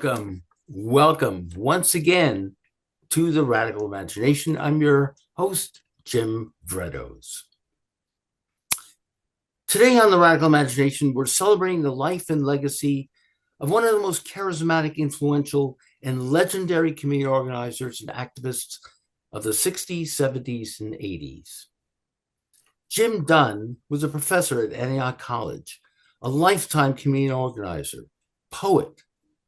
Welcome once again to the Radical Imagination. I'm your host, Jim Vrettos. Today on the Radical Imagination, we're celebrating the life and legacy of one of the most charismatic, influential, and legendary community organizers and activists of the 60s, 70s, and 80s. Jim Dunn was a professor at Antioch College, a lifetime community organizer, poet,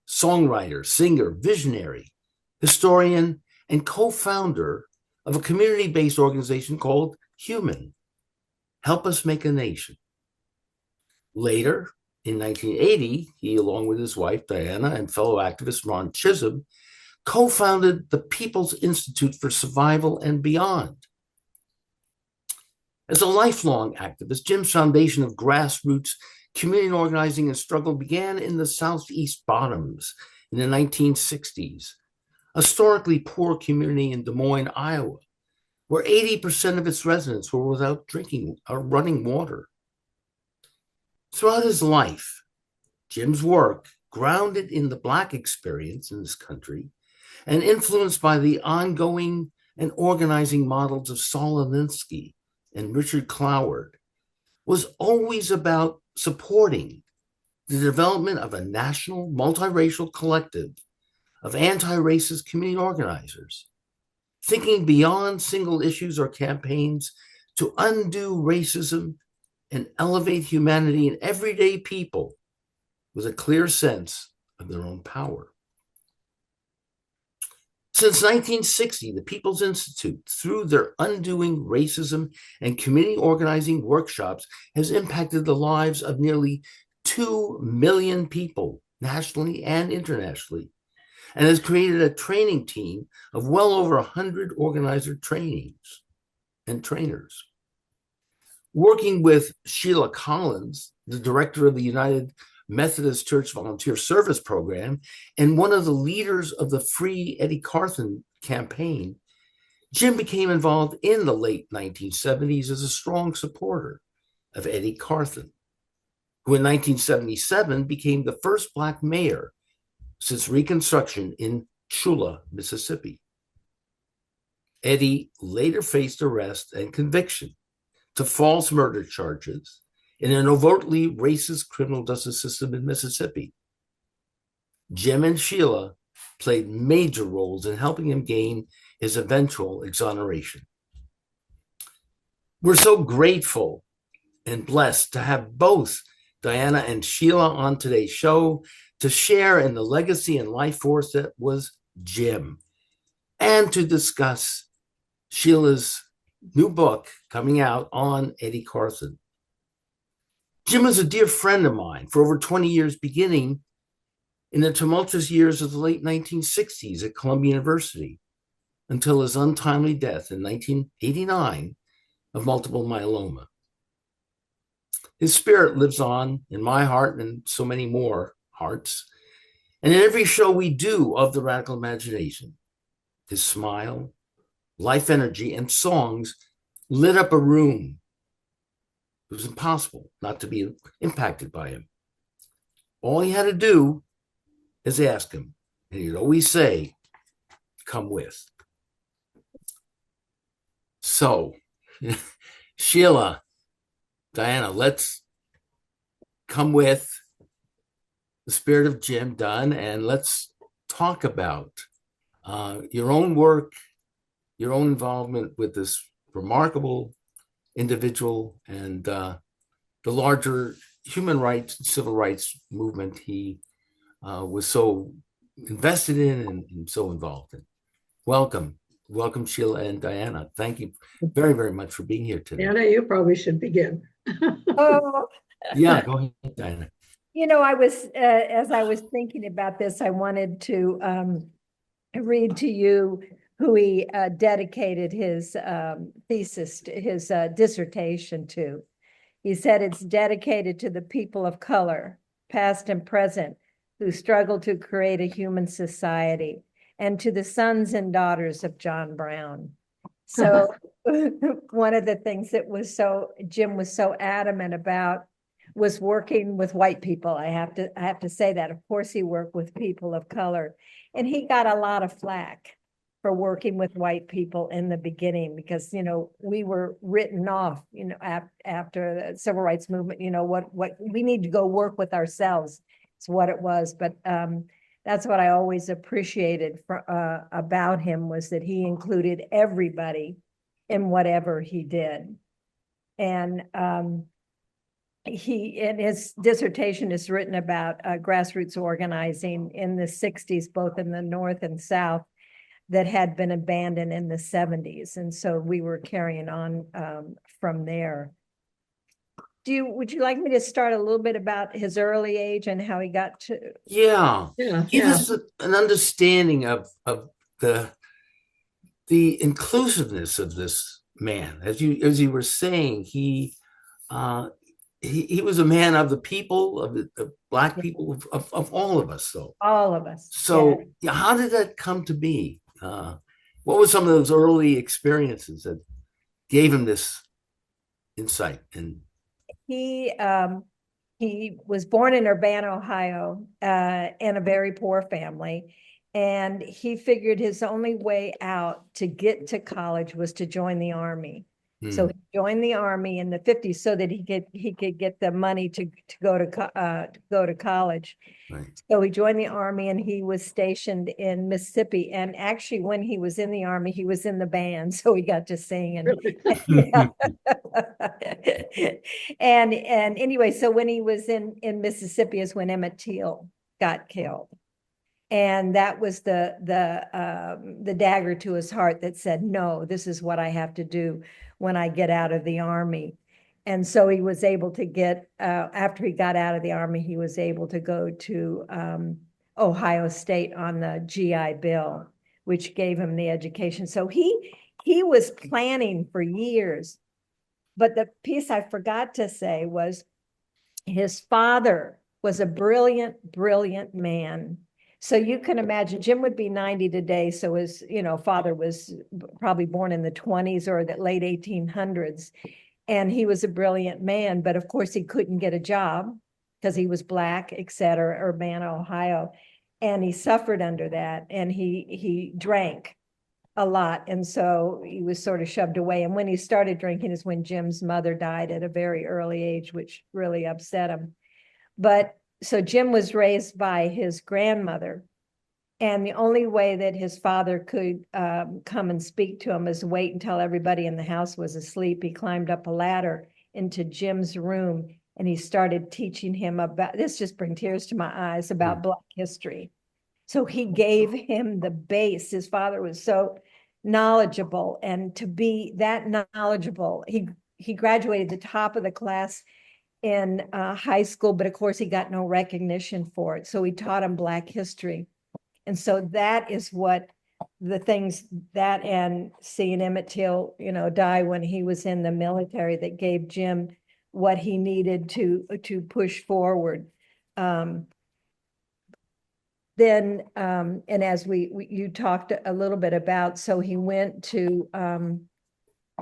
songwriter, singer, visionary, historian, and co-founder of a community-based organization called H.U.M.A.N, Help Us Make a Nation. Later, in 1980, he, along with his wife, Diana, and fellow activist Ron Chisholm, co-founded the People's Institute for Survival and Beyond. As a lifelong activist, Jim's foundation of grassroots community organizing and struggle began in the Southeast Bottoms in the 1960s, a historically poor community in Des Moines, Iowa, where 80% of its residents were without drinking or running water. Throughout his life, Jim's work, grounded in the Black experience in this country and influenced by the ongoing and organizing models of Saul Alinsky and Richard Cloward, was always about supporting the development of a national multiracial collective of anti-racist community organizers, thinking beyond single issues or campaigns to undo racism and elevate humanity in everyday people with a clear sense of their own power. Since 1960, the People's Institute, through their Undoing Racism and community organizing workshops, has impacted the lives of nearly 2 million people nationally and internationally, and has created a training team of well over 100 organizer trainings and trainers. Working with Sheila Collins, the director of the United Methodist Church Volunteer Service Program, and one of the leaders of the Free Eddie Carthan Campaign, Jim became involved in the late 1970s as a strong supporter of Eddie Carthan, who in 1977 became the first Black mayor since Reconstruction in Tchula, Mississippi. Eddie later faced arrest and conviction to false murder charges in an overtly racist criminal justice system in Mississippi. Jim and Sheila played major roles in helping him gain his eventual exoneration. We're so grateful and blessed to have both Diana and Sheila on today's show to share in the legacy and life force that was Jim, and to discuss Sheila's new book coming out on Eddie Carthan. Jim was a dear friend of mine for over 20 years, beginning in the tumultuous years of the late 1960s at Columbia University until his untimely death in 1989 of multiple myeloma. His spirit lives on in my heart and so many more hearts. And in every show we do of the Radical Imagination, his smile, life energy, and songs lit up a room. It was impossible not to be impacted by him. All he had to do is ask him, and he'd always say, "Come with." So, Sheila, Diana, let's come with the spirit of Jim Dunn, and let's talk about your own work, your own involvement with this remarkable individual and the larger human rights and civil rights movement he was so invested in and so involved in. Welcome, Sheila and Diana. Thank you very, very much for being here today. Diana, you probably should begin. Oh, Yeah, go ahead, Diana. you know, as I was thinking about this, I wanted to read to you who he dedicated his thesis, his dissertation to. He said it's dedicated to the people of color, past and present, who struggle to create a human society, and to the sons and daughters of John Brown. So one of the things that Jim was so adamant about was working with white people. I have to say that. Of course, he worked with people of color, and he got a lot of flack for working with white people in the beginning because, we were written off, after the civil rights movement, what we need to go work with ourselves. It's what it was. But that's what I always appreciated about him, was that he included everybody in whatever he did. And he, in his dissertation, is written about grassroots organizing in the 60s, both in the North and South, that had been abandoned in the 70s. And so we were carrying on from there. Would you like me to start a little bit about his early age and how he got to? Yeah. Give us an understanding of the inclusiveness of this man. As you were saying, he was a man of the people, of the Black people, of all of us, though. All of us. So how did that come to be? What were some of those early experiences that gave him this insight? And he was born in Urbana, Ohio, in a very poor family. And he figured his only way out to get to college was to join the Army. So he joined the Army in the 50s so that he could get the money to go to college. Right. So he joined the Army, and he was stationed in Mississippi. And actually, when he was in the Army, he was in the band, so he got to sing. And anyway, so when he was in Mississippi is when Emmett Till got killed. And that was the dagger to his heart that said, no, this is what I have to do when I get out of the Army. And so he was able to get, after he got out of the Army, he was able to go to Ohio State on the GI Bill, which gave him the education. So he was planning for years. But the piece I forgot to say was his father was a brilliant, brilliant man. So you can imagine, Jim would be 90 today. So his, father was probably born in the 20s or the late 1800s. And he was a brilliant man, but of course he couldn't get a job because he was Black, et cetera, Urbana, Ohio. And he suffered under that, and he drank a lot. And so he was sort of shoved away. And when he started drinking is when Jim's mother died at a very early age, which really upset him. But so Jim was raised by his grandmother, and the only way that his father could come and speak to him is wait until everybody in the house was asleep. He climbed up a ladder into Jim's room, and he started teaching him about, this just brings tears to my eyes, about Black history. So he gave him the base. His father was so knowledgeable, and to be that knowledgeable, he graduated the top of the class in high school, but of course he got no recognition for it. So he taught him Black history. And so that is what the things that, and seeing Emmett Till, die when he was in the military, that gave Jim what he needed to push forward. And as you talked a little bit about, so he went to,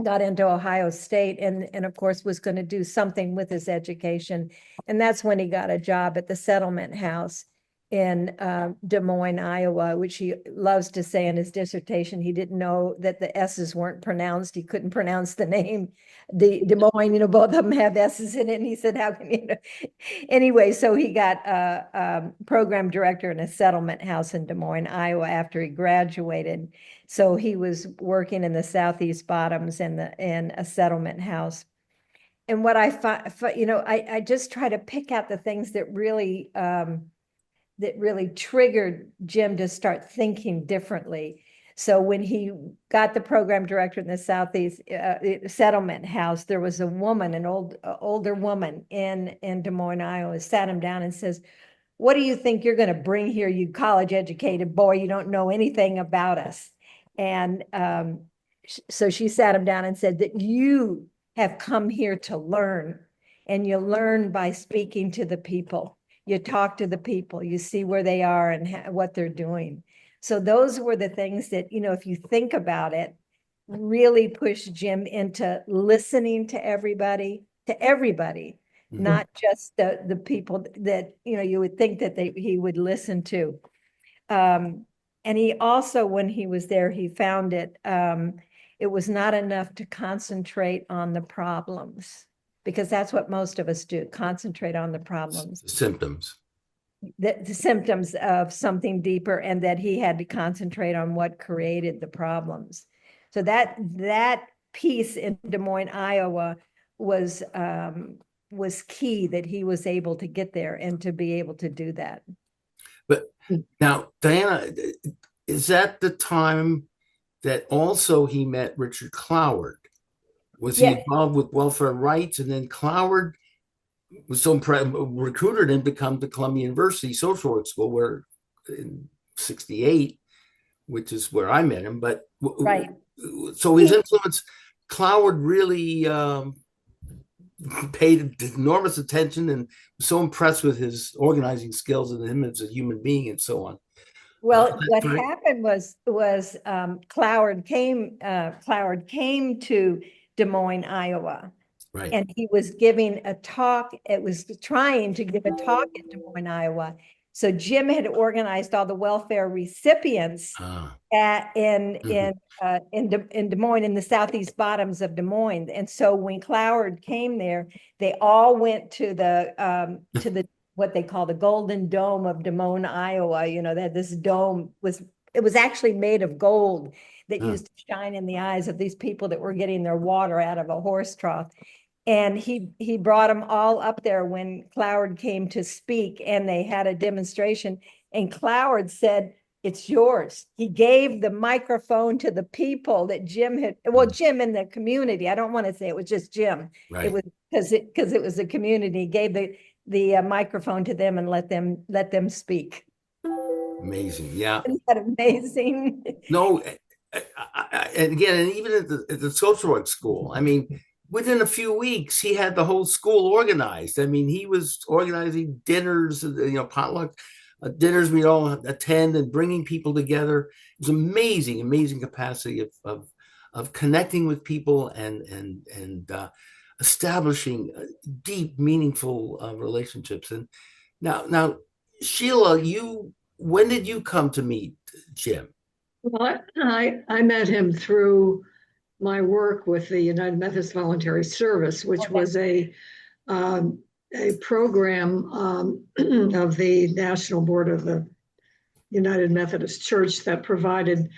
got into Ohio State, and of course was going to do something with his education. And that's when he got a job at the settlement house in Des Moines, Iowa, which he loves to say in his dissertation. He didn't know that the S's weren't pronounced. He couldn't pronounce the name. Des Moines, both of them have S's in it. And he said, how can you know? Anyway, so he got a program director in a settlement house in Des Moines, Iowa, after he graduated. So he was working in the Southeast Bottoms in a settlement house. And what I find, I just try to pick out the things that really triggered Jim to start thinking differently. So when he got the program director in the Southeast settlement house, there was a woman, an older woman in Des Moines, Iowa, sat him down and says, "What do you think you're going to bring here, you college educated boy? You don't know anything about us." And so she sat him down and said that you have come here to learn, and you learn by speaking to the people. You talk to the people, you see where they are and what they're doing. So those were the things that, if you think about it, really pushed Jim into listening to everybody, not just the people that, you would think that he would listen to. And he also, when he was there, he found it was not enough to concentrate on the problems, because that's what most of us do, concentrate on the problems. Symptoms. The symptoms of something deeper, and that he had to concentrate on what created the problems. So that piece in Des Moines, Iowa was key, that he was able to get there and to be able to do that. But now, Diana, is that the time that also he met Richard Cloward? Was he involved with welfare rights? And then Cloward was so recruited him to come to Columbia University Social Work School, where in '68, which is where I met him. But right. So his influence, Cloward really paid enormous attention and was so impressed with his organizing skills and him as a human being and so on. Well, what happened was Cloward came to Des Moines, Iowa. Right. And he was giving a talk. It was trying to give a talk in Des Moines, Iowa. So Jim had organized all the welfare recipients in Des Moines, in the southeast bottoms of Des Moines. And so when Cloward came there, they all went to the what they call the Golden Dome of Des Moines, Iowa. That this dome was actually made of gold that used to shine in the eyes of these people that were getting their water out of a horse trough. And he brought them all up there when Cloward came to speak, and they had a demonstration. And Cloward said, "It's yours." He gave the microphone to the people that Jim Jim in the community. I don't want to say it was just Jim. Right. It was because it was a community. He gave the microphone to them and let them speak. Amazing. Yeah. Isn't that amazing? No. And again, and even at the social work school, I mean, within a few weeks, he had the whole school organized. I mean, he was organizing dinners, potluck dinners we'd all attend, and bringing people together. It was amazing, amazing capacity of connecting with people and establishing deep, meaningful relationships. And now, Sheila, when did you come to meet Jim? Well, I met him through my work with the United Methodist Voluntary Service, which was a program of the National Board of the United Methodist Church that provided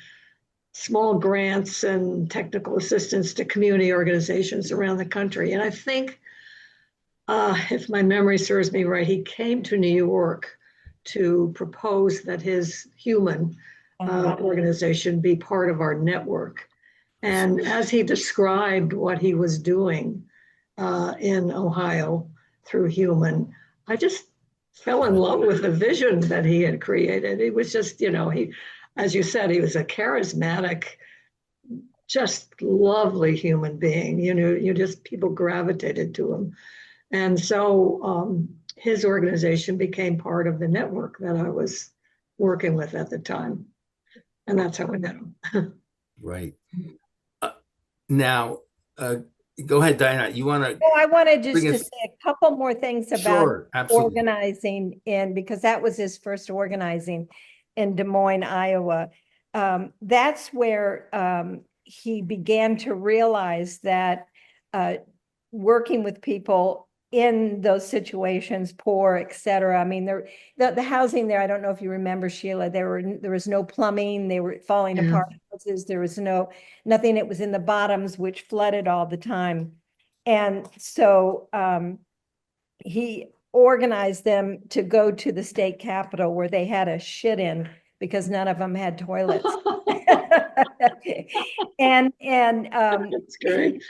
small grants and technical assistance to community organizations around the country. And I think, if my memory serves me right, he came to New York to propose that his H.U.M.A.N. Organization be part of our network. And as he described what he was doing in Ohio through H.U.M.A.N., I just fell in love with the vision that he had created. It was just, he, as you said, he was a charismatic, just lovely human being. People gravitated to him. And so his organization became part of the network that I was working with at the time. And that's how we met him. Right. Now, go ahead, Diana. You want to? I wanted just to say a couple more things about organizing because that was his first organizing in Des Moines, Iowa. That's where he began to realize that working with people in those situations, poor, et cetera. I mean, the housing there, I don't know if you remember, Sheila, there was no plumbing, they were falling apart houses, there was nothing, it was in the bottoms, which flooded all the time. And so he organized them to go to the state capitol where they had a shit-in because none of them had toilets. and That's great.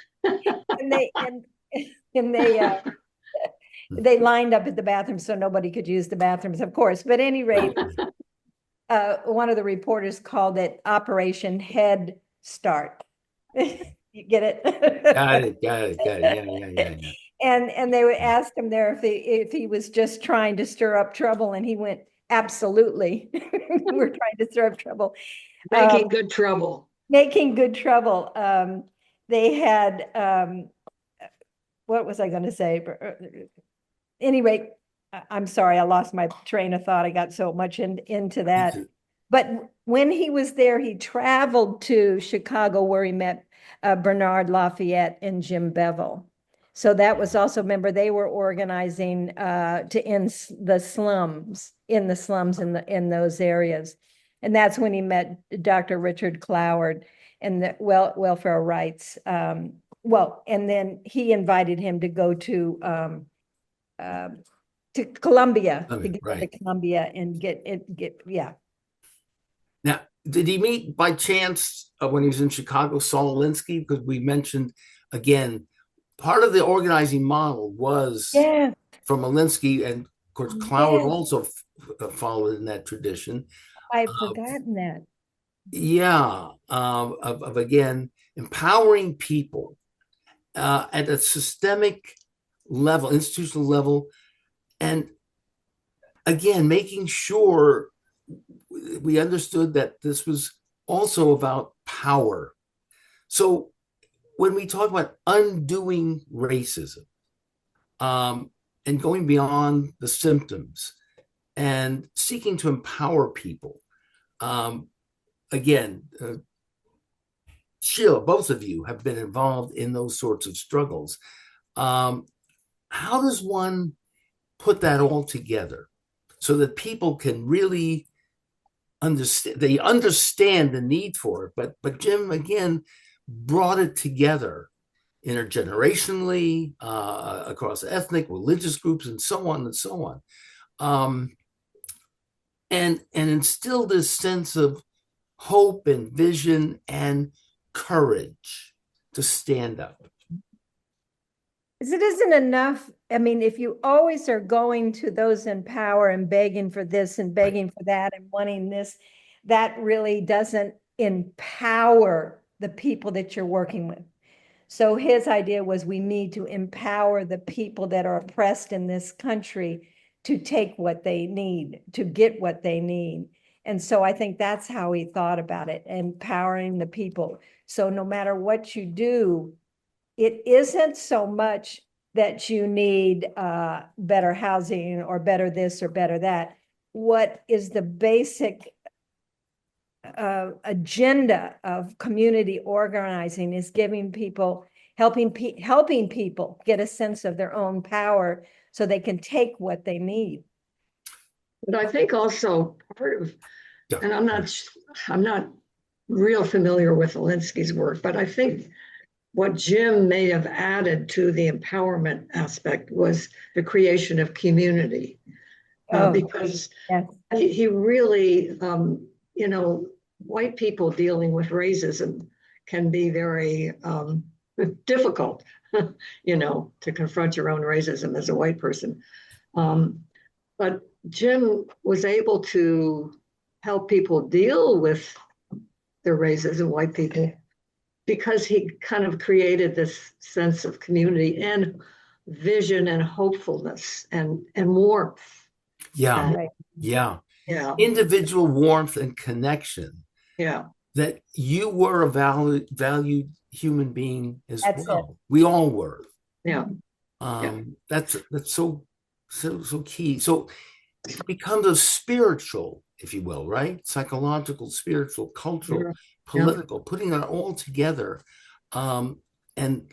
and they lined up at the bathroom so nobody could use the bathrooms, of course. But at any rate, one of the reporters called it Operation Head Start. You get it? Got it. Yeah. And they would ask him there if he was just trying to stir up trouble, and he went, "Absolutely, we're trying to stir up trouble, making good trouble." Making good trouble. They had. What was I going to say? any rate, I'm sorry, I lost my train of thought. I got so much into that. But when he was there, he traveled to Chicago where he met Bernard Lafayette and Jim Bevel. So that was also, remember, they were organizing to end the slums, in those areas. And that's when he met Dr. Richard Cloward and the welfare rights. And then he invited him to go to Columbia, right. to Columbia and get. Now, did he meet by chance when he was in Chicago, Saul Alinsky? Because we mentioned, again, part of the organizing model was from Alinsky, and of course, Cloward also followed in that tradition. I've forgotten that. Yeah, of again, empowering people at a systemic level, institutional level, and again, making sure we understood that this was also about power. So when we talk about undoing racism and going beyond the symptoms and seeking to empower people, again, Sheila, both of you have been involved in those sorts of struggles. How does one put that all together so that people can really understand the need for it? But Jim, again, brought it together intergenerationally, across ethnic, religious groups, and so on and so on, and instilled this sense of hope and vision and courage to stand up. It isn't enough. I mean, if you always are going to those in power and begging for this and begging for that and wanting this, that really doesn't empower the people that you're working with. So his idea was we need to empower the people that are oppressed in this country to take what they need, to get what they need. And so I think that's how he thought about it, empowering the people. So no matter what you do, it isn't so much that you need better housing or better this or better that. What is the basic agenda of community organizing is giving people, helping people get a sense of their own power so they can take what they need. But I think also part of, and I'm not real familiar with Alinsky's work, but I think what Jim may have added to the empowerment aspect was the creation of community, because he really, white people dealing with racism can be very difficult, to confront your own racism as a white person. But Jim was able to help people deal with their racism, white people, because he kind of created this sense of community and vision and hopefulness and warmth. Yeah. Individual warmth and connection. Yeah. That you were a valued human being as well. It. We all were. Yeah. That's so key. So it becomes a spiritual, if you will, right? Psychological, spiritual, cultural, political, putting it all together, and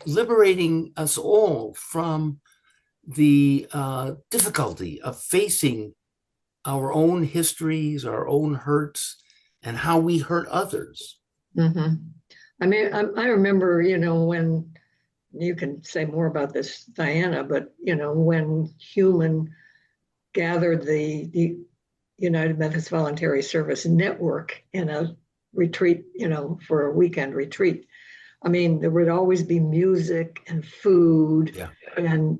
liberating us all from the difficulty of facing our own histories, our own hurts, and how we hurt others. Mm-hmm. I mean, I remember, when, you can say more about this, Diana, but, when H.U.M.A.N. gathered the United Methodist Voluntary Service Network in a retreat, for a weekend retreat. I mean, there would always be music and food and,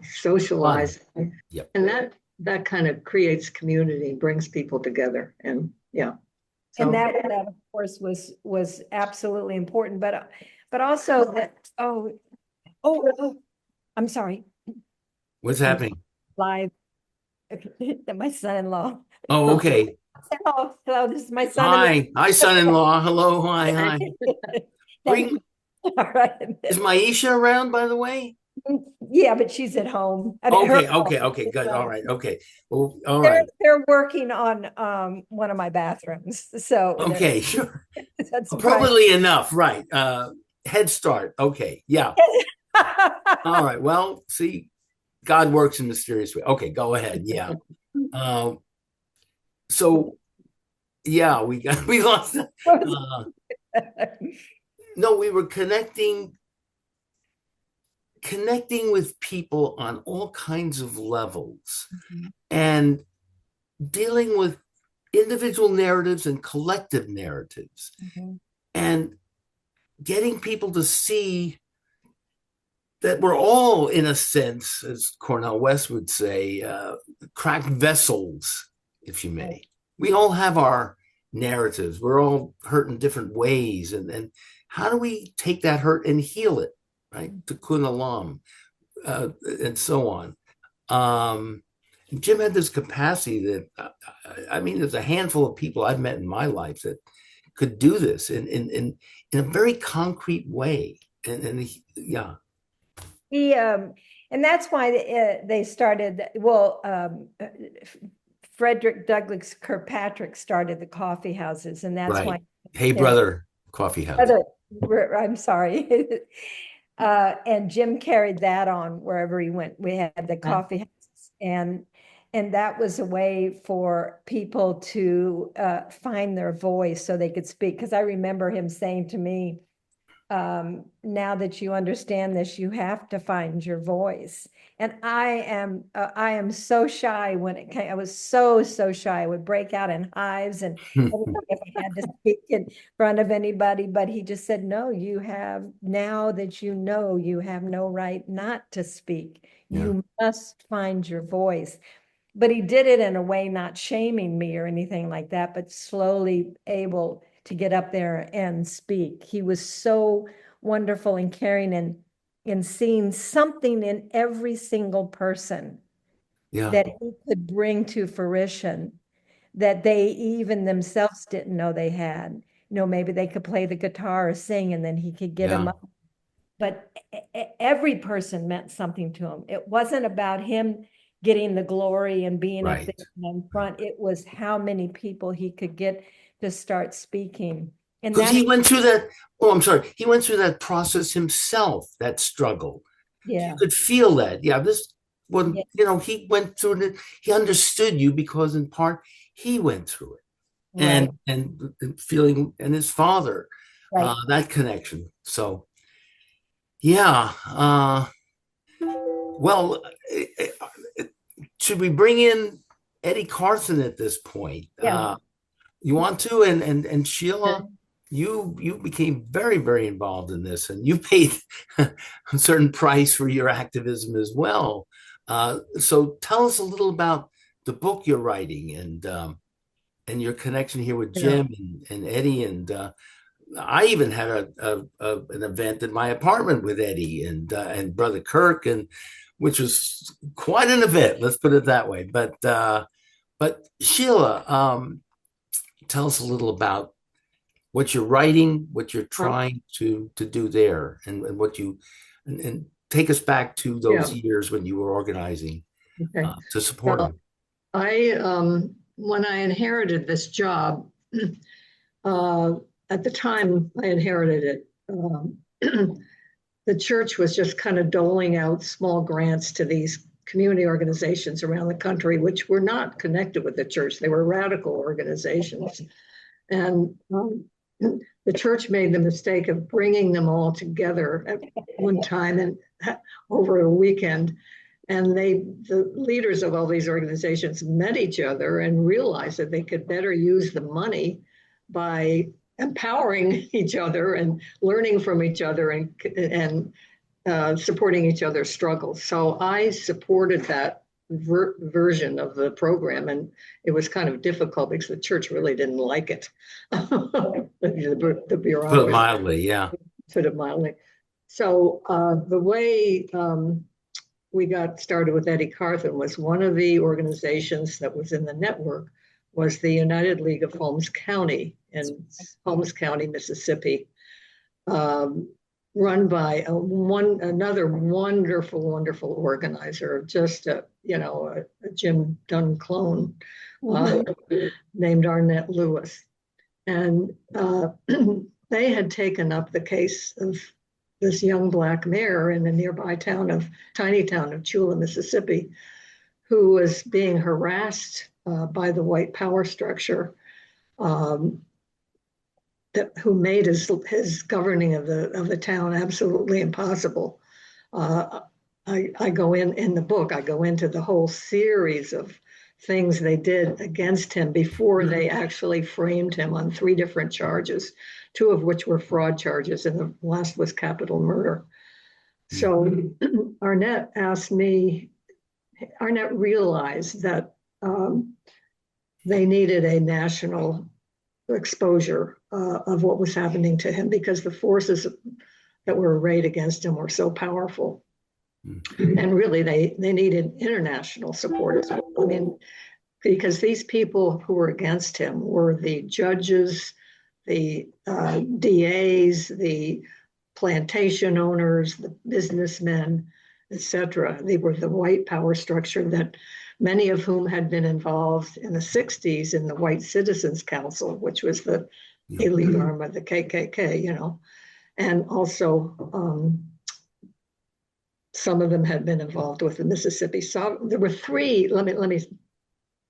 socializing. Yep. And that kind of creates community, brings people together. And so. And that of course was absolutely important, but also that, I'm sorry. What's happening? Live. My son-in-law. Oh, okay. Hello, this is my son-in-law. Hi, son-in-law. Hello, hi. All right. Is Maisha around, by the way? Yeah, but she's at home. I mean, her Okay, good. All right, okay. Well, all they're right. they're working on one of my bathrooms, so Okay, sure. that's surprising. Appropriately enough, right. Head Start. Okay, yeah. All right. Well, see, God works in mysterious ways. Okay, go ahead. Yeah. Um, so yeah, we lost. No, we were connecting with people on all kinds of levels and dealing with individual narratives and collective narratives and getting people to see that we're all, in a sense, as Cornel West would say, cracked vessels, if you may. We all have our narratives. We're all hurt in different ways. And how do we take that hurt and heal it, right? Tikkun olam, and so on. Jim had this capacity that, I mean, there's a handful of people I've met in my life that could do this in a very concrete way. And yeah. And that's why they started, well, Frederick Douglass Kirkpatrick started the coffee houses, and that's why. Hey, brother, coffee house. I'm sorry. And Jim carried that on wherever he went. We had the coffee houses, and that was a way for people to find their voice so they could speak. Because I remember him saying to me, now that you understand this, you have to find your voice. And I am so shy when it came. I was so shy. I would break out in hives and if I had to speak in front of anybody. But he just said, no, now that you know, you have no right not to speak. Yeah. You must find your voice. But he did it in a way not shaming me or anything like that, but slowly able to get up there and speak. He was so wonderful and caring and in seeing something in every single person that he could bring to fruition that they even themselves didn't know they had. You know, maybe they could play the guitar or sing, and then he could get them up. But every person meant something to him. It wasn't about him getting the glory and being up there in front. It was how many people he could get to start speaking. And because he went through that, he went through that process himself, that struggle. Yeah. You could feel that. Yeah, this one, he went through it. He understood you because in part he went through it. Right. And feeling, and his father, that connection. So yeah. Well, should we bring in Eddie Carthan at this point? Yeah. You want to? And Sheila, you became very, very involved in this, and you paid a certain price for your activism as well. So tell us a little about the book you're writing and your connection here with Jim and Eddie. And I even had an event in my apartment with Eddie and Brother Kirk, which was quite an event. Let's put it that way. But Sheila, tell us a little about what you're writing, what you're trying to do there, and what you and take us back to those years when you were organizing to support him. When I inherited this job, at the time I inherited it, the church was just kind of doling out small grants to these community organizations around the country, which were not connected with the church. They were radical organizations. And the church made the mistake of bringing them all together at one time and over a weekend. And the leaders of all these organizations met each other and realized that they could better use the money by empowering each other and learning from each other and supporting each other's struggles. So I supported that version of the program, and it was kind of difficult because the church really didn't like it. The bureaucracy. Put it mildly, yeah. Put it mildly. So the way we got started with Eddie Carthan was one of the organizations that was in the network was the United League of Holmes County in Holmes County, Mississippi. run by another wonderful organizer, just a Jim Dunn clone, named Arnett Lewis. And they had taken up the case of this young Black mayor in the nearby tiny town of Tchula, Mississippi, who was being harassed by the white power structure, who made his governing of the town absolutely impossible. I go in the book, I go into the whole series of things they did against him before they actually framed him on 3 different charges, 2 of which were fraud charges, and the last was capital murder. So Arnett realized that they needed a national exposure of what was happening to him, because the forces that were arrayed against him were so powerful. And really, they needed international support as well. I mean, because these people who were against him were the judges, the DAs, the plantation owners, the businessmen, etc. They were the white power structure, that many of whom had been involved in the 60s in the White Citizens Council, which was the elite arm of the KKK, and also some of them had been involved with the Mississippi. There were 3, let me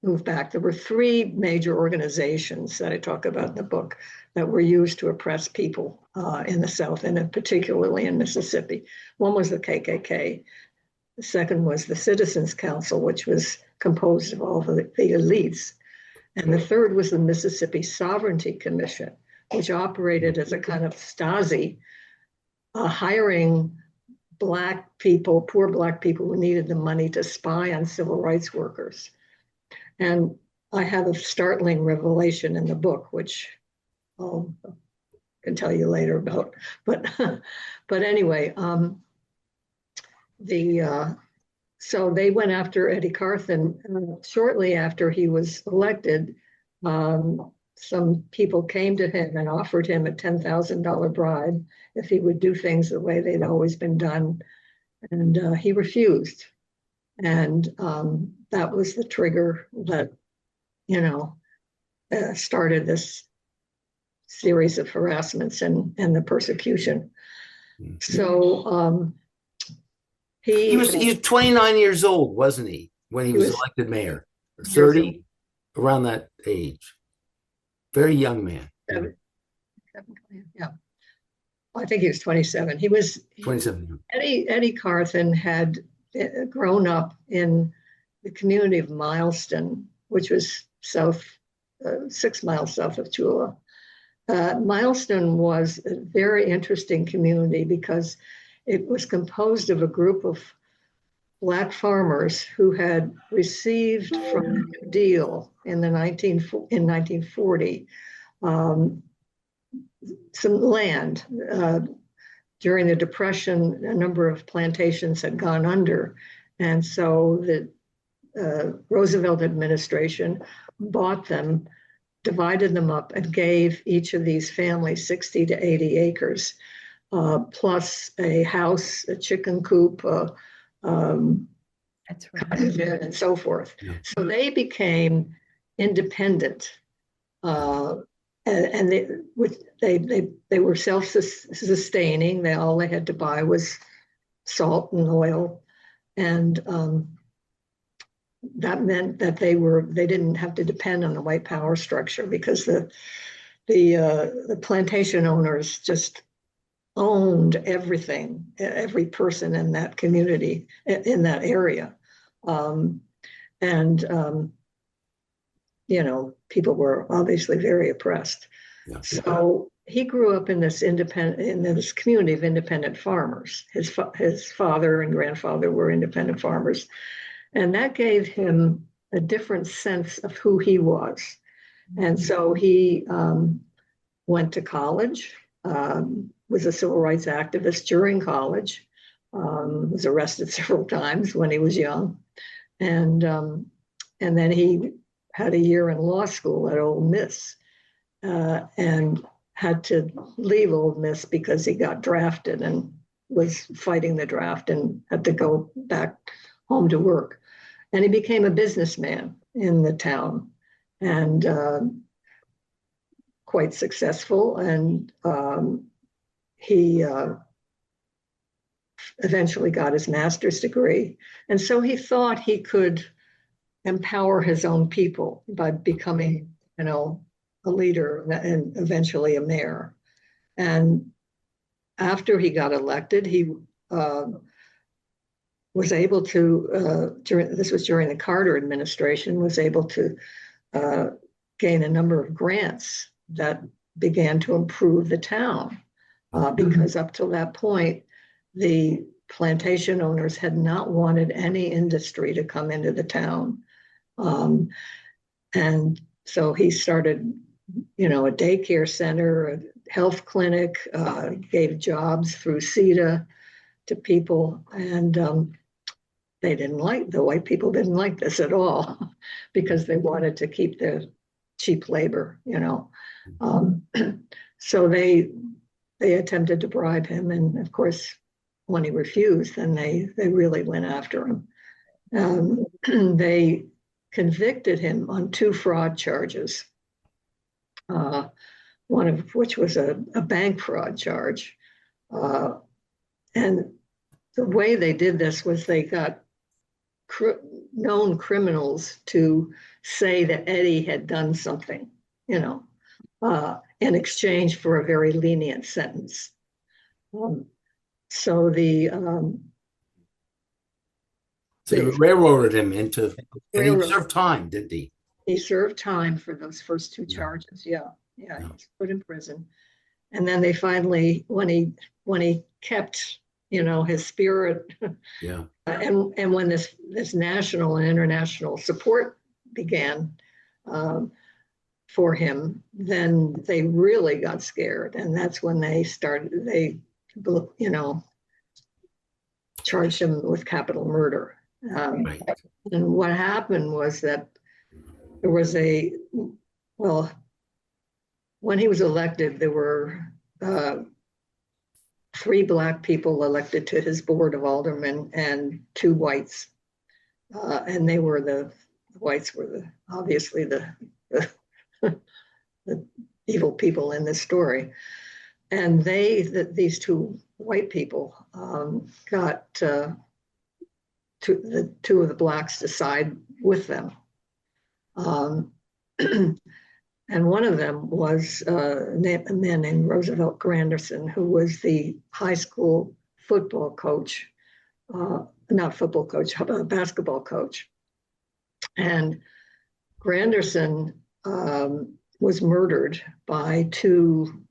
move back. There were 3 major organizations that I talk about in the book that were used to oppress people in the South, and particularly in Mississippi. One was the KKK. The second was the Citizens Council, which was composed of all the elites. And the third was the Mississippi Sovereignty Commission, which operated as a kind of Stasi, hiring Black people, poor Black people who needed the money to spy on civil rights workers. And I have a startling revelation in the book, which I can tell you later about. But anyway, so they went after Eddie Carthan. Shortly after he was elected, some people came to him and offered him a $10,000 bribe if he would do things the way they'd always been done. And he refused. And that was the trigger that, started this series of harassments and the persecution. So he was 29 years old, wasn't he, when he was elected mayor? 30, around that age. Very young man. Yeah. I think he was 27. He was 27. Eddie Carthan had grown up in the community of Mileston, which was 6 miles south of Tchula. Mileston was a very interesting community because it was composed of a group of Black farmers who had received from the New Deal in 1940 some land. During the Depression, a number of plantations had gone under, and so the Roosevelt administration bought them, divided them up, and gave each of these families 60 to 80 acres, plus a house, a chicken coop, That's right. and so forth. Yeah. So they became independent, and they were self-sustaining. All they had to buy was salt and oil, and that meant that they didn't have to depend on the white power structure, because the plantation owners just owned everything, every person in that community, in that area. People were obviously very oppressed. Yeah. So he grew up in this community of independent farmers. His father and grandfather were independent farmers. And that gave him a different sense of who he was. And so he went to college, was a civil rights activist during college, was arrested several times when he was young. And then he had a year in law school at Ole Miss, and had to leave Ole Miss because he got drafted and was fighting the draft and had to go back home to work. And he became a businessman in the town, and quite successful. And he eventually got his master's degree. And so he thought he could empower his own people by becoming, a leader and eventually a mayor. And after he got elected, he was able to, this was during the Carter administration, was able to gain a number of grants that began to improve the town. Because up till that point, the plantation owners had not wanted any industry to come into the town. And so he started, a daycare center, a health clinic, gave jobs through CETA to people. And the white people didn't like this at all because they wanted to keep the cheap labor, So they attempted to bribe him. And of course, when he refused, then they really went after him. They convicted him on 2 fraud charges, one of which was a bank fraud charge. And the way they did this was they got known criminals to say that Eddie had done something, in exchange for a very lenient sentence. So they railroaded him into, and he served time, didn't he? He served time for those first 2 charges. Yeah. He was put in prison. And then they finally, when he kept, his spirit, and when this national and international support began for him, then they really got scared. And that's when they charged him with capital murder. Right. And what happened was that there was when he was elected, there were 3 Black people elected to his board of aldermen and 2 whites. And the whites were obviously the evil people in this story. And these 2 white people got the 2 of the Blacks to side with them. And one of them was a man named Roosevelt Granderson, who was the high school football coach, not football coach, basketball coach. And Granderson was murdered by two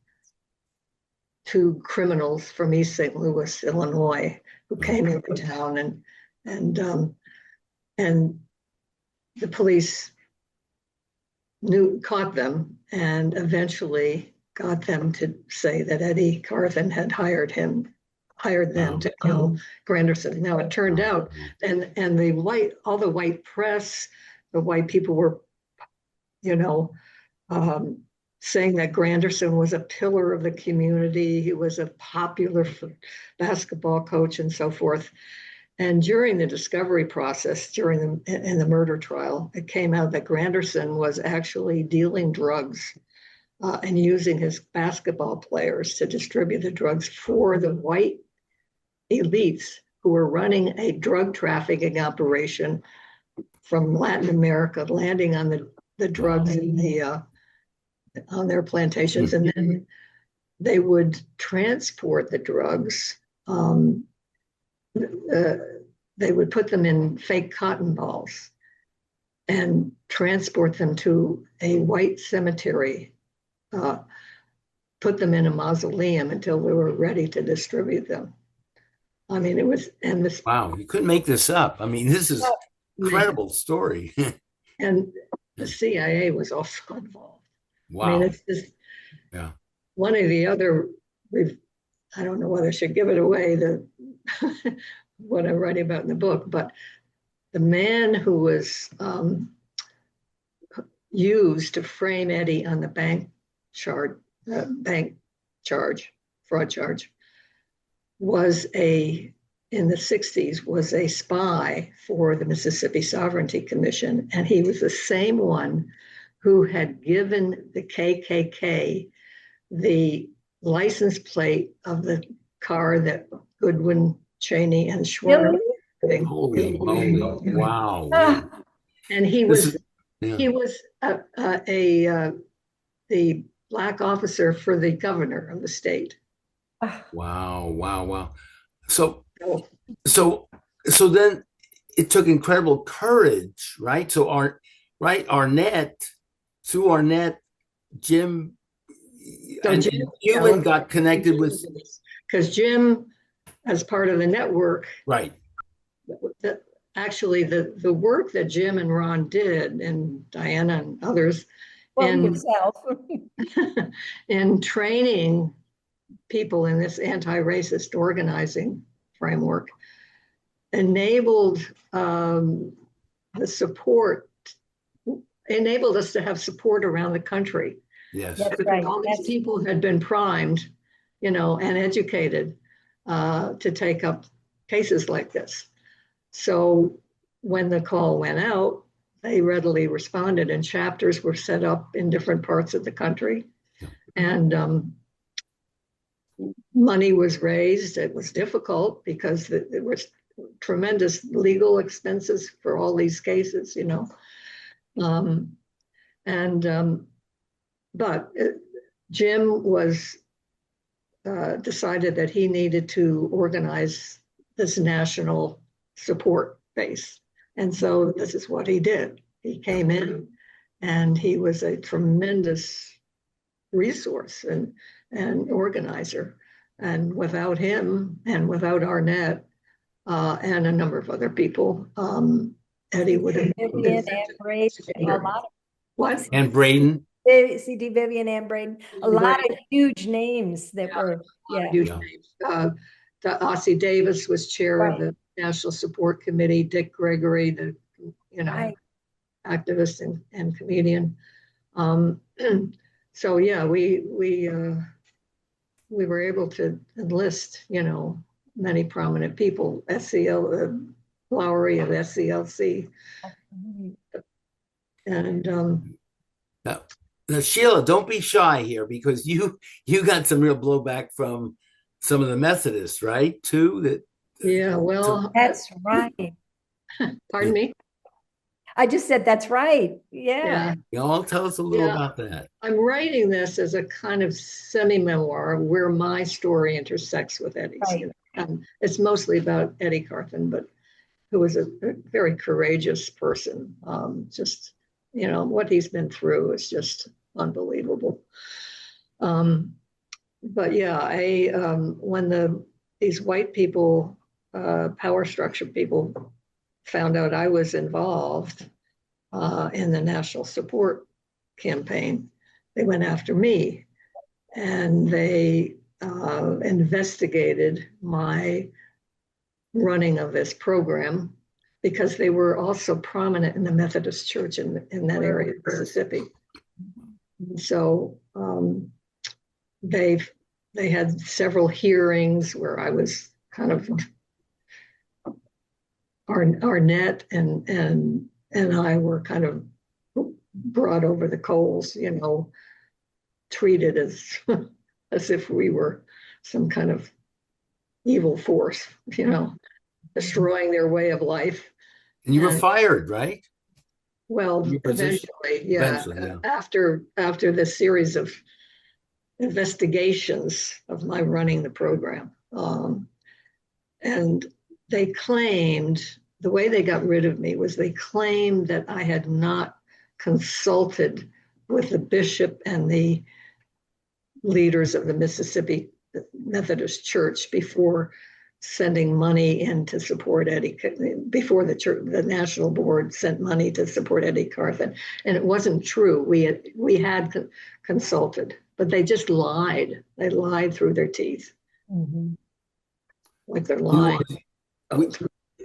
criminals from East St. Louis, Illinois, who came into town, and the police caught them and eventually got them to say that Eddie Carthan had hired them to kill Granderson. Now it turned out, and all the white press, the white people were, saying that Granderson was a pillar of the community. He was a popular basketball coach and so forth. And during the discovery process, in the murder trial, it came out that Granderson was actually dealing drugs and using his basketball players to distribute the drugs for the white elites who were running a drug trafficking operation from Latin America, landing on the drugs on their plantations, and then they would transport the drugs. They would put them in fake cotton balls and transport them to a white cemetery, put them in a mausoleum until they were ready to distribute them. I mean, it was, and this. Wow, you couldn't make this up. I mean, this is an incredible story. And the CIA was also involved. Wow. I mean, it's just one of the other, I don't know whether I should give it away, what I'm writing about in the book, but the man who was used to frame Eddie on the bank bank charge, fraud charge, was in the 60s, was a spy for the Mississippi Sovereignty Commission. And he was the same one who had given the KKK the license plate of the car that Goodwin, Cheney, and Schwerner. Holy moly! Wow! And he was the black officer for the governor of the state. Wow! So then it took incredible courage, right? So Arnett, through Arnett, Jim, and H.U.M.A.N got connected with, because Jim, as part of the network, right? Actually, the work that Jim and Ron did, and Diana and others, in training people in this anti-racist organizing framework, enabled the support, enabled us to have support around the country. Yes, right. All these people had been primed, and educated to take up cases like this. So when the call went out, they readily responded, and chapters were set up in different parts of the country. And money was raised. It was difficult because there was tremendous legal expenses for all these cases, but Jim was decided that he needed to organize this national support base. And so this is what he did. He came in, and he was a tremendous resource and organizer. And without him, and without Arnett, and a number of other people, Eddie would have Vivian and Braden, a lot of what? And Braden. CD Vivian and Braden, a lot of huge names that were huge names. Ossie Davis was chair of the National Support Committee. Dick Gregory, the activist and comedian. So we were able to enlist many prominent people. SCL Lowry of SCLC, and now, Sheila, don't be shy here, because you got some real blowback from some of the Methodists, right? Too. That's right. Pardon me? I just said that's right. Yeah. Y'all tell us a little about that. I'm writing this as a kind of semi-memoir where my story intersects with Eddie's. Right. And it's mostly about Eddie Carthan, but who was a very courageous person. Just, what he's been through is just unbelievable. But when these white people, power structure people, found out I was involved in the National Support Campaign, they went after me, and they investigated my running of this program, because they were also prominent in the Methodist Church in that area of Mississippi. So they had several hearings where I was kind of Arnett and I were kind of brought over the coals, treated as if we were some kind of evil force, destroying their way of life. And you were fired, right? Well, eventually. After the series of investigations of my running the program. And they claimed, the way they got rid of me was they claimed that I had not consulted with the bishop and the leaders of the Mississippi Methodist Church before sending money in to support Eddie, before the church, the national board sent money to support Eddie Carthan. And it wasn't true. We had consulted, but they just lied. They lied through their teeth. Mm-hmm. Like they're lying.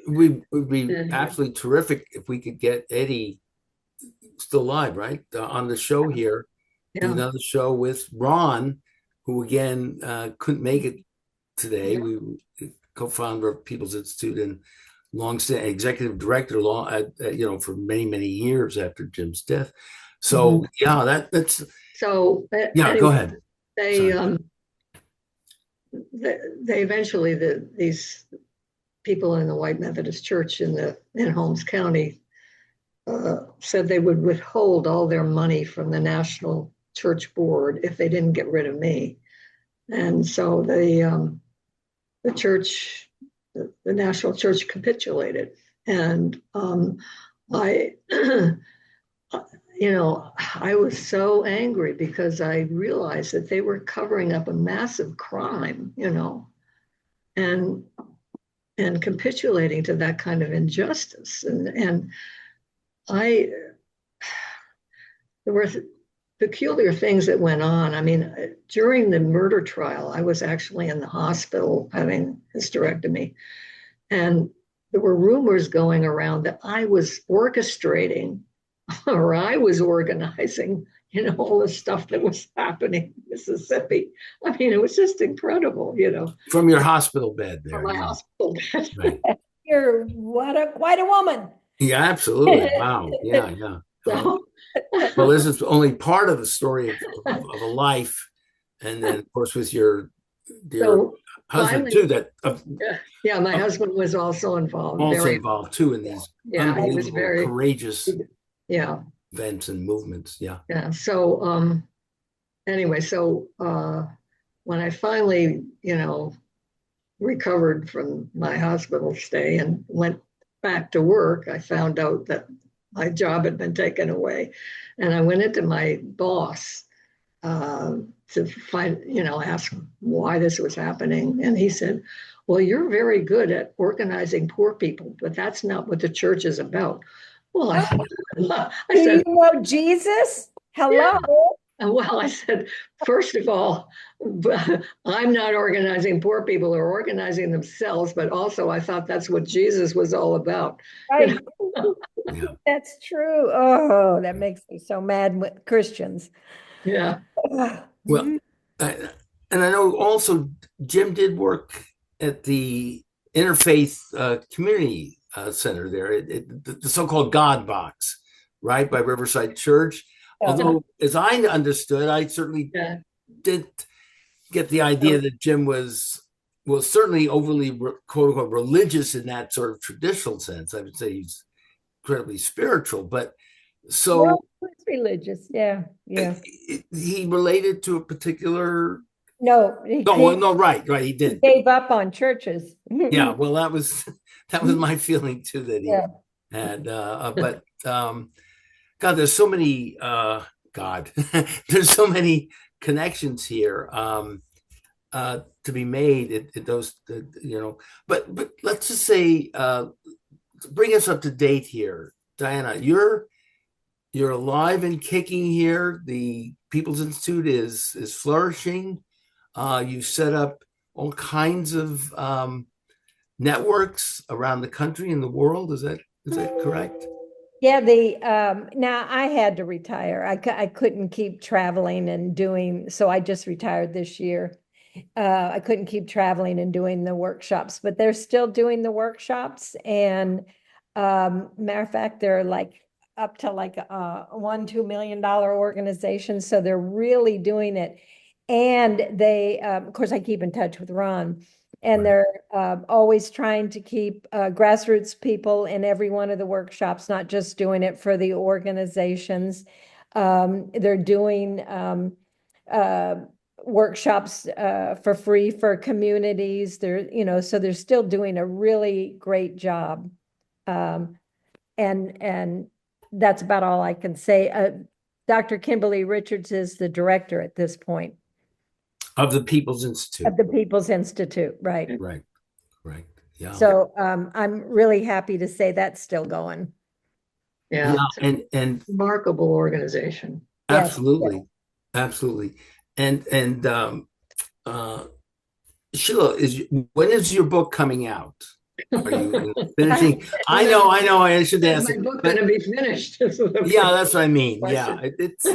Would be absolutely terrific if we could get Eddie still live, right, on the show here, do another show with Ron, who again couldn't make it today. We co-founder of People's Institute and long-standing executive director, for many years after Jim's death. So that's so. Yeah, anyway, go ahead. They eventually these people in the White Methodist Church in Holmes County said they would withhold all their money from the National Church Board if they didn't get rid of me. And so the church, the National Church, capitulated. And I, I was so angry because I realized that they were covering up a massive crime, and capitulating to that kind of injustice. And there were peculiar things that went on. I mean, during the murder trial, I was actually in the hospital having hysterectomy. And there were rumors going around that I was orchestrating or I was organizing, all the stuff that was happening in Mississippi. I mean, it was just incredible, From your hospital bed there. From my hospital bed. Right. You're quite a woman. Yeah, absolutely. Wow. Yeah. So, well, this is only part of the story of a life. And then, of course, with your dear husband, finally, too, my husband was also involved. Involved, too, in these he was very courageous Yeah. events and movements. Yeah. Yeah. So anyway, when I finally, recovered from my hospital stay and went back to work, I found out that my job had been taken away. And I went into my boss to ask why this was happening. And he said, well, you're very good at organizing poor people, but that's not what the church is about. Well, I said, do you know Jesus? Hello. Yeah. Well, I said, first of all, I'm not organizing poor people, are organizing themselves, but also I thought that's what Jesus was all about. Right. That's true. Oh, that makes me so mad with Christians. Yeah. Well, and I know also Jim did work at the Interfaith Community Center there, the so-called God Box, right, by Riverside Church. Although, as I understood, I certainly didn't get the idea that Jim was certainly overly, quote unquote, religious in that sort of traditional sense. I would say he's incredibly spiritual, but so it's religious. Yeah. He related to a particular. No, right. He did. He gave up on churches. Yeah, well, that was my feeling too, that he had. But God, there's so many. There's so many connections here to be made. Those, But let's just say, bring us up to date here, Diana. You're alive and kicking here. The People's Institute is flourishing. You set up all kinds of networks around the country and the world. Is that correct? Yeah, now I had to retire. I couldn't keep traveling and doing, so I just retired this year. I couldn't keep traveling and doing the workshops, but they're still doing the workshops. And matter of fact, they're like up to like $1-2 million organization. So they're really doing it. And they, of course, I keep in touch with Ron. And they're always trying to keep grassroots people in every one of the workshops, not just doing it for the organizations. They're doing workshops for free for communities. So they're still doing a really great job. And that's about all I can say. Dr. Kimberly Richards is the director at this point. Of the People's Institute. Of the People's Institute, right. Right. Yeah. So I'm really happy to say that's still going. Yeah. And remarkable organization. Absolutely. Yes. Absolutely. And Sheila, when is your book coming out? Are you finishing? I know. I should Is ask my it, book but going to be finished? Is the yeah, that's what I mean. Yeah, question. it's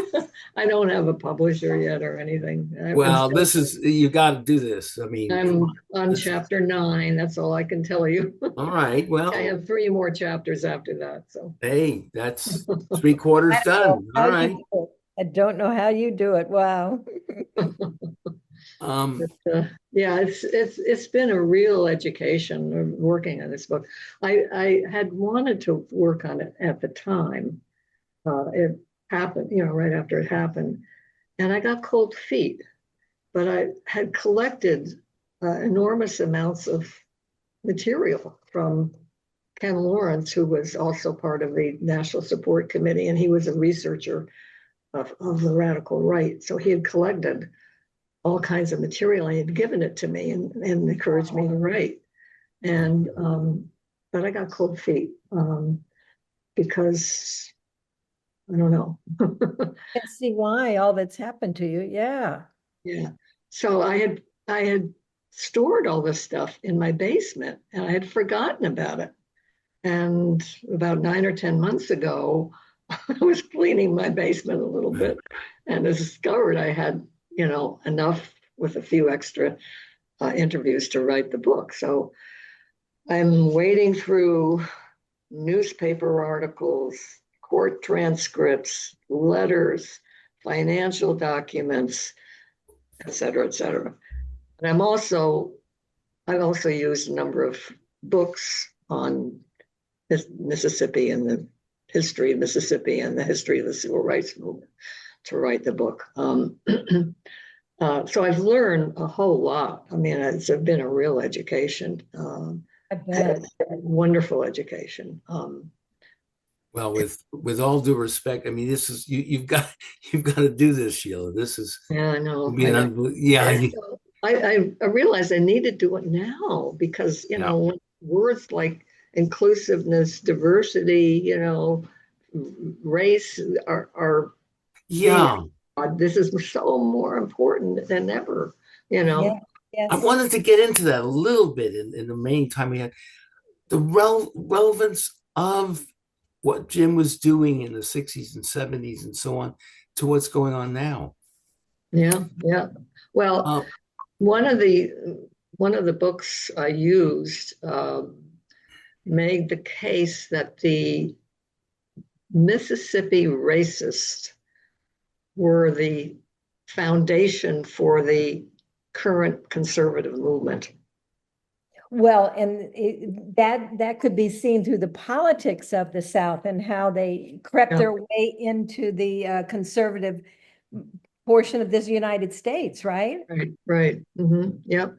I don't have a publisher yet or anything. well, this is you got to do this. I mean, come I'm on. on This, chapter 9. That's all I can tell you. all right. I Well, have 3 more chapters after that. So, hey, that's 3/4 I don't know done. All how you right. do it. I don't know how you do it. Wow. Um, yeah, it's been a real education working on this book. I had wanted to work on it at the time. It happened, right after it happened, and I got cold feet. But I had collected enormous amounts of material from Ken Lawrence, who was also part of the National Support Committee, and he was a researcher of the radical right. So he had collected all kinds of material. He had given it to me and encouraged me to write. And but I got cold feet because I don't know. I can see why all that's happened to you. Yeah. Yeah. So I had stored all this stuff in my basement and I had forgotten about it. And about 9 or 10 months ago, I was cleaning my basement a little bit and I discovered I had, enough with a few extra interviews to write the book. So I'm wading through newspaper articles, court transcripts, letters, financial documents, et cetera, et cetera. And I've also used a number of books on Mississippi and the history of Mississippi and the history of the civil rights movement to write the book. So I've learned a whole lot. I mean, it's been a real education, I bet. wonderful education. well, with all due respect, I mean, this is you've got to do this, Sheila. This is Yeah, I know. yeah, So I realized I need to do it now because, yeah, words like inclusiveness, diversity, race are being, yeah. this is so more important than ever, Yeah. I Yes. wanted to get into that a little bit in the remaining time we had. The relevance of what Jim was doing in the 60s and 70s and so on to what's going on now. Yeah, yeah. Well, Uh, one of the books I used made the case that the Mississippi racists were the foundation for the current conservative movement. Well, and that could be seen through the politics of the South and how they crept Yeah. their way into the conservative portion of this United States, right? Right. Yep.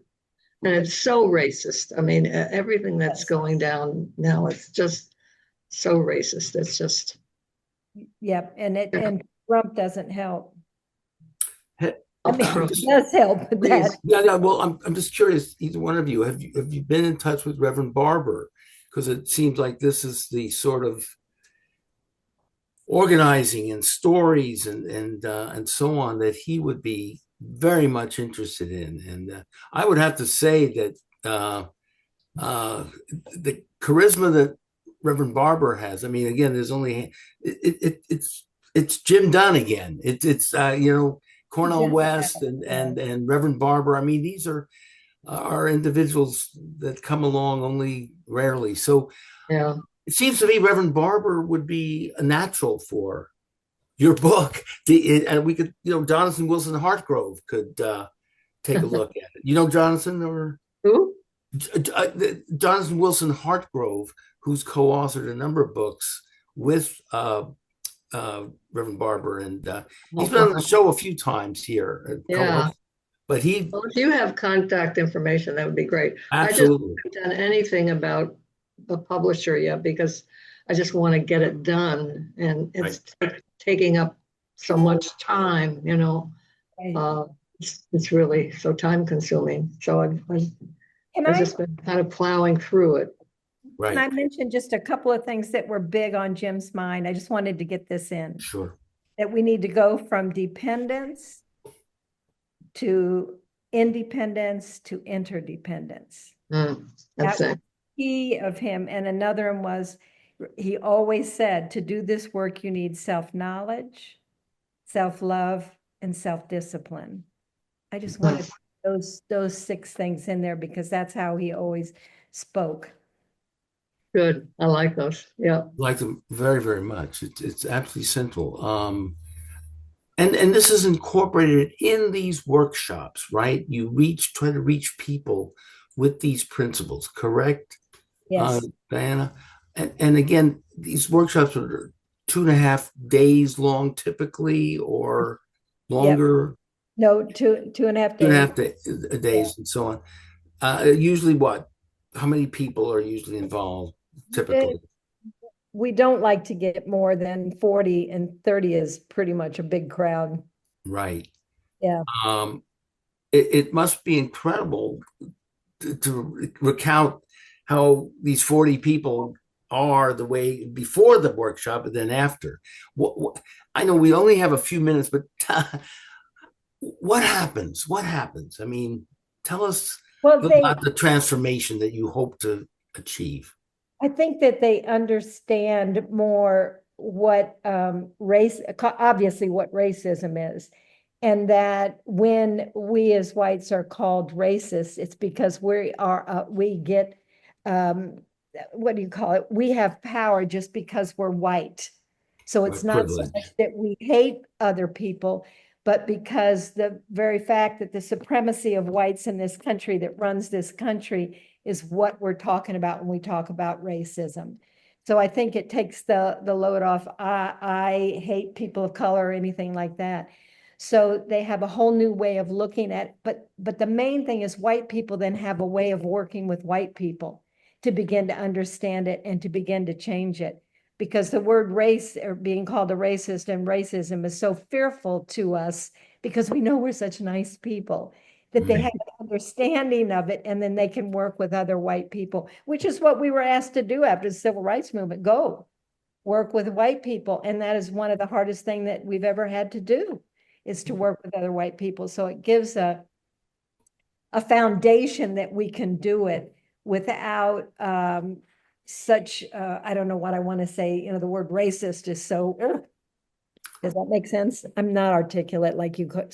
And it's so racist. I mean, everything that's Yes. going down now, it's just so racist. It's just, Yep. And Trump doesn't help. he- I mean, I'm it just, does help with that. yeah. Well, I'm just curious. Either one of you have you been in touch with Reverend Barber? Because it seems like this is the sort of organizing and stories and so on that he would be very much interested in. And I would have to say that the charisma that Reverend Barber has. I mean, again, there's only it's Jim Dunn again. It's Cornel West and Reverend Barber. I mean, these are individuals that come along only rarely. So yeah. it seems to me Reverend Barber would be a natural for your book. And we could, Jonathan Wilson Hartgrove could take a look at it. Jonathan or Who? Jonathan Wilson Hartgrove, who's co-authored a number of books with Reverend Barber, and he's been on the show a few times here. Yeah. But Well, if you have contact information, that would be great. absolutely. I just haven't done anything about a publisher yet because I just want to get it done, and it's taking up so much time. Right. It's really so time consuming. So I've just been kind of plowing through it. Right. Can I mention just a couple of things that were big on Jim's mind? I just wanted to get this in. Sure. That we need to go from dependence to independence to interdependence. That's it. key of him. And another one was, he always said, to do this work, you need self-knowledge, self-love, and self-discipline. I just wanted those 6 things in there because that's how he always spoke. Good. I like those. Yeah. Like them very, very much. It's absolutely central. And this is incorporated in these workshops, right? You try to reach people with these principles, correct? Yes. Diana? And again, these workshops are 2.5 days long typically, or longer. No, 2.5 days. 2.5 days and so on. Usually what? How many people are usually involved typically? We don't like to get more than 40, and 30 is pretty much a big crowd. Right. Yeah. It must be incredible to recount how these 40 people are the way before the workshop and then after. I know we only have a few minutes, but what happens? What happens? I mean, tell us about the transformation that you hope to achieve. I think that they understand more what obviously what racism is. And that when we as whites are called racist, it's because we get, what do you call it? We have power just because we're white. So it's not so much that we hate other people, but because the very fact that the supremacy of whites in this country that runs this country is what we're talking about when we talk about racism. So I think it takes the load off. I hate people of color or anything like that. So they have a whole new way of looking at it. But the main thing is white people then have a way of working with white people to begin to understand it and to begin to change it. Because the word race, or being called a racist, and racism is so fearful to us because we know we're such nice people, that they have an understanding of it, and then they can work with other white people, which is what we were asked to do after the civil rights movement. Go work with white people. And that is one of the hardest things that we've ever had to do, is to work with other white people. So it gives a foundation that we can do it without such, I don't know what I want to say, the word racist is so, does that make sense? I'm not articulate like you could.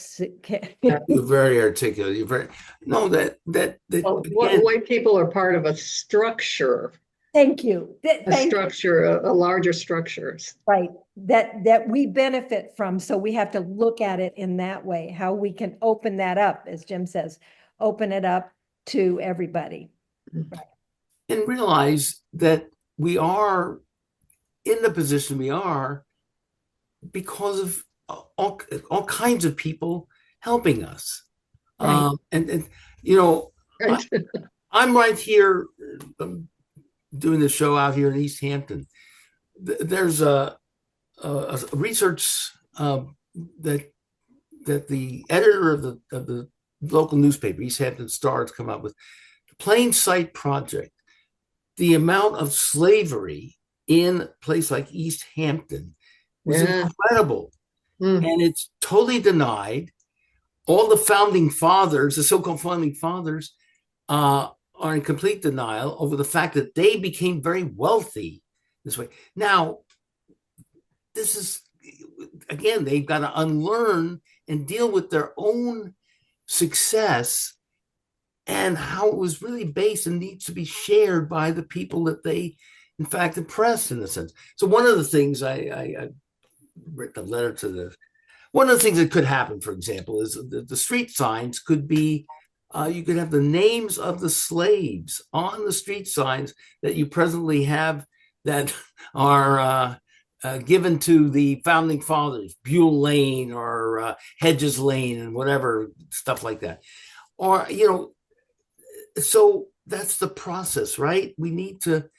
You're very articulate. White people are part of a structure. Thank you. A larger structure. Right. That we benefit from. So we have to look at it in that way, how we can open that up, as Jim says, open it up to everybody. Right. And realize that we are in the position we are because of all kinds of people helping us. Right. Right. I'm right here doing the show out here in East Hampton. There's a research that the editor of the local newspaper, East Hampton Star, has come up with, the Plain Sight Project. The amount of slavery in a place like East Hampton was incredible. And it's totally denied. All the founding fathers, the so-called founding fathers, are in complete denial over the fact that they became very wealthy this way. Now, this is, again, they've got to unlearn and deal with their own success and how it was really based and needs to be shared by the people that they, in fact, oppressed, in a sense. So one of the things I wrote a letter to one of the things that could happen, for example, is the street signs could be, you could have the names of the slaves on the street signs that you presently have that are given to the founding fathers, Buell Lane or Hedges Lane and whatever, stuff like that. Or, so that's the process, right? We need to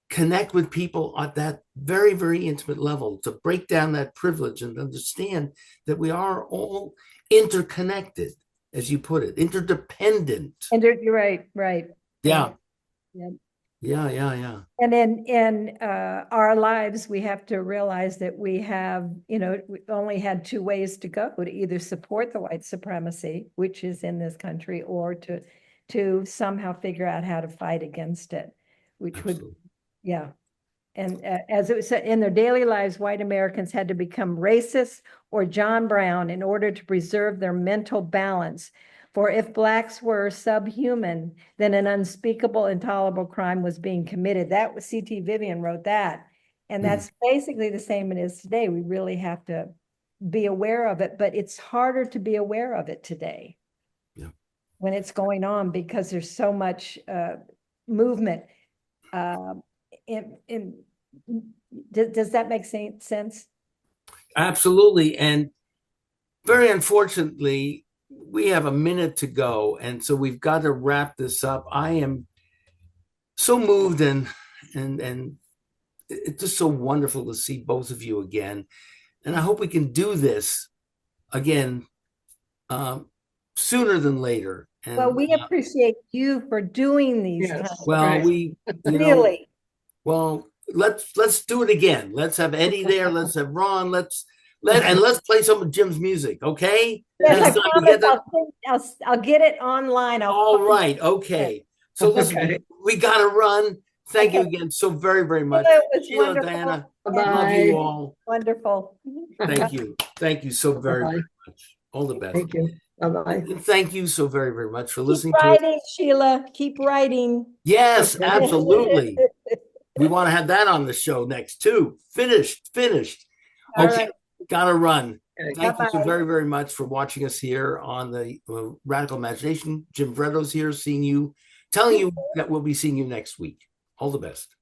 connect with people at that very, very intimate level to break down that privilege and understand that we are all interconnected, as you put it, interdependent. You're right. Yeah. Yeah. Yeah. And in our lives, we have to realize that we have, we only had 2 ways to go: to either support the white supremacy, which is in this country, or to somehow figure out how to fight against it. which Absolutely. would, yeah. And as it was said, in their daily lives, white Americans had to become racist or John Brown in order to preserve their mental balance. For if blacks were subhuman, then an unspeakable, intolerable crime was being committed. That was C.T. Vivian wrote that. And that's basically the same it is today. We really have to be aware of it, but it's harder to be aware of it today. Yeah. When it's going on, because there's so much movement. Does that make sense? Absolutely. And very unfortunately, we have a minute to go. And so we've got to wrap this up. I am so moved and it's just so wonderful to see both of you again. And I hope we can do this again sooner than later. And, well, we appreciate you for doing these. Yes. well, Right. Really. Well, let's do it again. Let's have Eddie there. Let's have Ron. Let's play some of Jim's music. Okay. Yes, I promise I'll get it online. All right. Okay. So listen, we got to run. Thank you again so very, very much. It was Sheila, wonderful. Diana, Bye-bye. love you all. Wonderful. Thank you. Thank you so very, Bye-bye. very much. All the best. Thank you. Bye-bye. And thank you so very, very much for Keep listening to writing, Sheila. Keep writing. Yes, Okay. absolutely. We want to have that on the show next too. Finished. All Okay, right. gotta run. Okay. Thank you so Bye-bye. very, very much for watching us here on the Radical Imagination. Jim Vrettos here, telling you that we'll be seeing you next week. All the best.